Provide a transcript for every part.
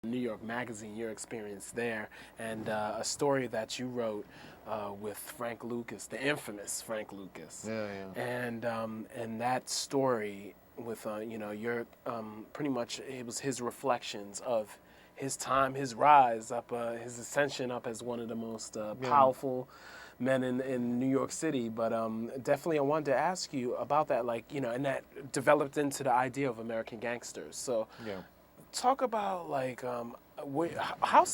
New York Magazine, your experience there, and a story that you wrote with Frank Lucas, the infamous Frank Lucas. Yeah, yeah. And that story with your pretty much it was his reflections of his time, his rise up, his ascension up as one of the most powerful men in New York City. But definitely, I wanted to ask you about that, like and that developed into the idea of American Gangsters. So Yeah. talk about like how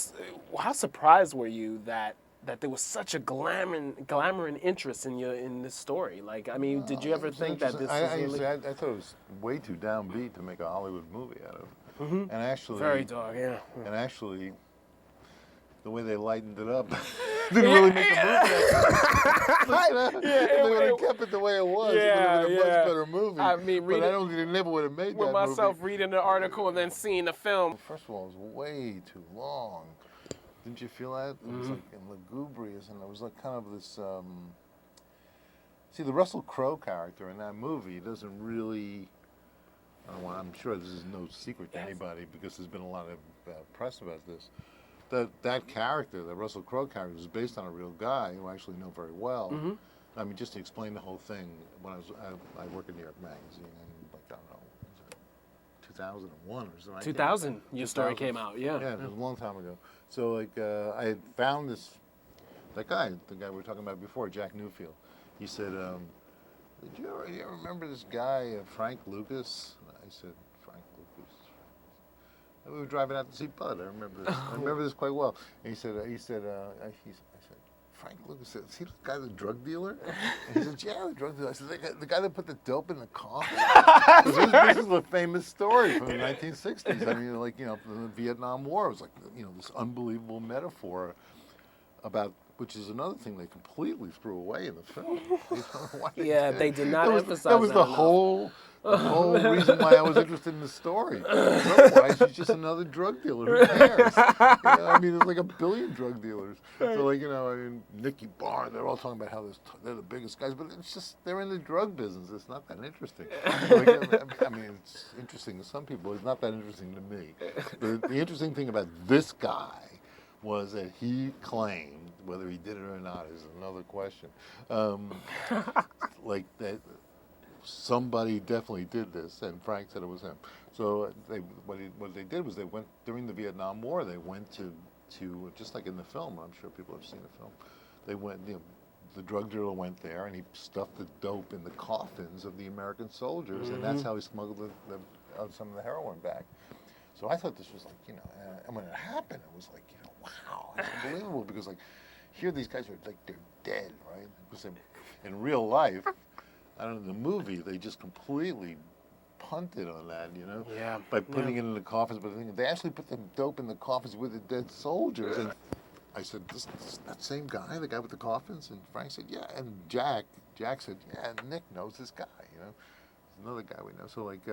surprised were you that there was such a glamour and interest in this story? Like, I mean, did you It ever was think that interesting. this was really I thought it was way too downbeat to make a Hollywood movie out of. And actually, very dark? Yeah. and actually, the way they lightened it up didn't really make a movie out of it. If they would have kept it the way it was, it would have been a much better movie. I mean, but I don't think they never would have made with that myself movie. reading the article and then seeing the film. First of all, it was way too long. Didn't you feel that? It was like lugubrious, and it was like kind of this. See, the Russell Crowe character in that movie doesn't really. I'm sure this is no secret to anybody because there's been a lot of press about this. That character, the Russell Crowe character, is based on a real guy who I actually know very well. I mean, just to explain the whole thing, when I work at New York Magazine, and like I don't know, 2001 or something. 2000, your story came out. Yeah. Yeah, it was a long time ago. So like I had found the guy we were talking about before, Jack Newfield. He said, "Did you ever remember this guy, Frank Lucas?" And I said, "Frank Lucas." And we were driving out to see Bud. I remember this. I remember this quite well. And he said, I said, Frank Lucas, is he the guy, the drug dealer? And he said, yeah, the drug dealer. I said, the guy that put the dope in the coffin? This is a famous story from the 1960s. I mean, like, the Vietnam War was like, this unbelievable metaphor about, which is another thing they completely threw away in the film. Yeah, they did not emphasize that. That was the whole reason why I was interested in the story. Otherwise, he's just another drug dealer. Who cares? I mean, there's like 1 billion drug dealers. So, like, I mean, Nicky Barr, they're all talking about how they're the biggest guys, but it's just, they're in the drug business. It's not that interesting. I mean, it's interesting to some people. It's not that interesting to me. The interesting thing about this guy was that he claimed, whether he did it or not is another question, like that somebody definitely did this, and Frank said it was him. So what they did was they went, during the Vietnam War, they went to just like in the film, I'm sure people have seen the film, they went, the drug dealer went there and he stuffed the dope in the coffins of the American soldiers, and that's how he smuggled some of the heroin back. So I thought this was like, and when it happened, it was like, wow, it's unbelievable, because like, here these guys are like, they're dead, right? Because in real life, I don't know, the movie, they just completely punted on that, Yeah. by putting it in the coffins. But they actually put the dope in the coffins with the dead soldiers. And I said, this that same guy, the guy with the coffins? And Frank said, yeah. And Jack said, yeah, Nick knows this guy, There's another guy we know. So like,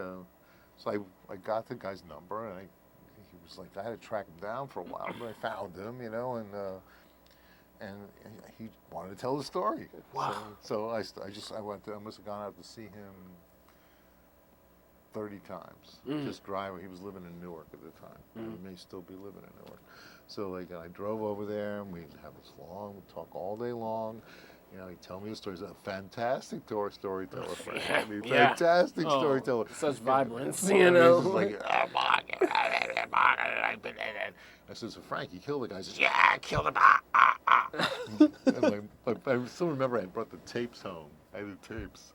so I got the guy's number, and he was like, I had to track him down for a while, but I found him, and he wanted to tell the story. Wow. So I must have gone out to see him 30 times. Just driving. He was living in Newark at the time. He may still be living in Newark. So like, I drove over there, and we'd talk all day long. He'd tell me the stories. A fantastic storyteller, Frank. I mean, fantastic storyteller. Such vibrance, He's just like, I said, so Frank, you killed the guy. He says, yeah, I killed him. And I still remember I brought the tapes home. I had the tapes.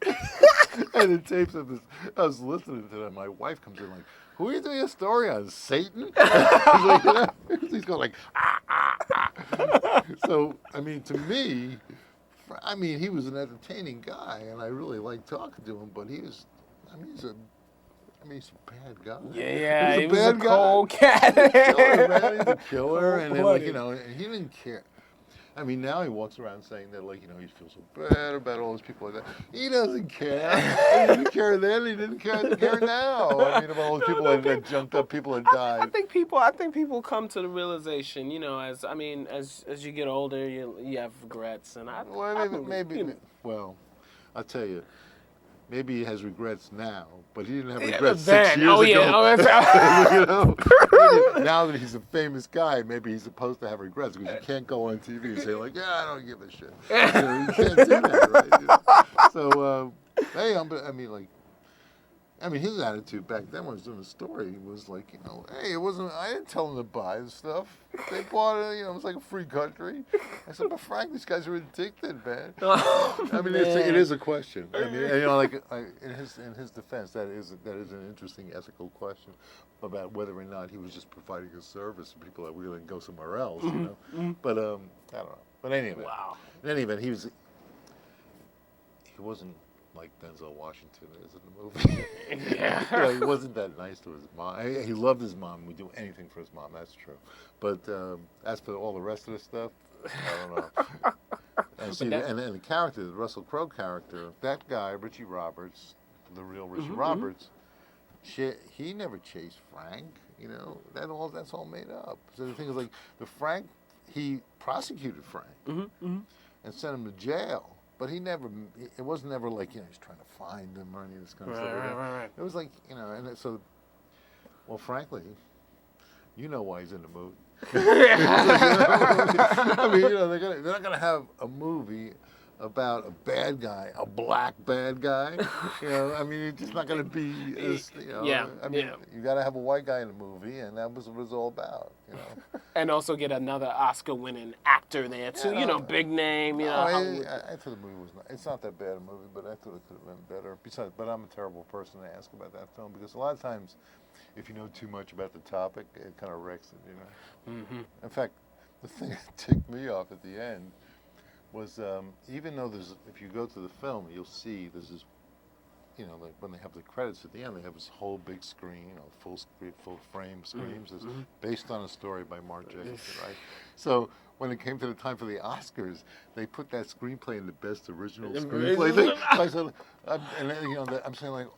I had the tapes of this. I was listening to them. My wife comes in like, who are you doing a story on? Satan? He's going like, So, I mean, to me, he was an entertaining guy, and I really liked talking to him, but he's a bad guy. Yeah, he was a cold cat. Killer, man. He's a killer, and then, and he didn't care. I mean, now he walks around saying that, like, he feels so bad about all those people like that. He doesn't care. He didn't care then. He didn't care now. I mean, about all those people that jumped up, people that died. I think people come to the realization, as you get older, you have regrets, and Well, I'll tell you, maybe he has regrets now, but he didn't have Yeah, regrets then. 6 years Oh, ago. yeah. Oh, that's- You know, now that he's a famous guy, maybe he's supposed to have regrets because you can't go on TV and say like, "Yeah, I don't give a shit." You know, you can't do that, right? You know? So, hey, I mean, like, I mean, his attitude back then when he was doing the story was like, you know, hey, it wasn't. I didn't tell them to buy the stuff. They bought it. You know, it was like a free country. I said, but Frank, these guys are addicted, man. Oh, I mean, man. it is a question. I mean, and, you know, like in his defense, that is an interesting ethical question about whether or not he was just providing a service to people that were going to go somewhere else. You know, but I don't know. But anyway, Wow. in any event, he wasn't like Denzel Washington is in the movie. Yeah. You know, he wasn't that nice to his mom. He loved his mom. Would do anything for his mom. That's true. But as for all the rest of the stuff, I don't know. And see, and the character, the Russell Crowe character, that guy, Richie Roberts, the real Richie Roberts, he never chased Frank. You know, that's all made up. So the thing is, like, he prosecuted Frank and sent him to jail. But it wasn't ever like, you know, he's trying to find him or any of this kind of stuff. Right. It was like, you know, well, frankly, you know why he's in the movie. I mean, you know, they're not gonna have a movie about a bad guy, a black bad guy. You know, I mean, it's just not gonna be. You know, Yeah. I mean, you got to have a white guy in the movie, and that was what it was all about. You know. And also get another Oscar-winning actor there too. Yeah, you know, big name. You know, I Hollywood. thought the movie was not. It's not that bad a movie, but I thought it could have been better. Besides, but I'm a terrible person to ask about that film because a lot of times, if you know too much about the topic, it kind of wrecks it. You know. In fact, the thing that ticked me off at the end was even though if you go to the film, you'll see there's this, you know, like when they have the credits at the end, they have this whole big screen, you know, full frame screens. It's based on a story by Mark Jacobson, right? So when it came to the time for the Oscars, they put that screenplay in the best original screenplay thing. And then, you know, I'm saying like,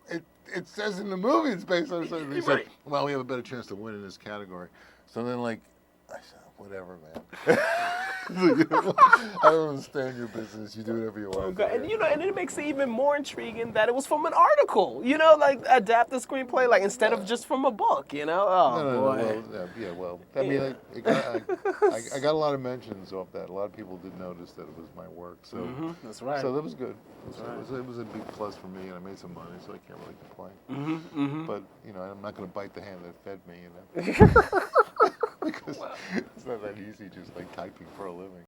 it says in the movie it's based on something. He said, well, we have a better chance to win in this category. So then, like, I said, whatever, man. I don't understand your business. You do whatever you want. Okay. And you know, and it makes it even more intriguing that it was from an article. You know, like adapt the screenplay, like instead of just from a book. You know, boy. Well, I mean, I got a lot of mentions off that. A lot of people did notice that it was my work. So That's right. So that was good. It was a big plus for me, and I made some money, so I can't really complain. But you know, I'm not going to bite the hand that fed me. You know. Because it's not that easy just like typing for a living.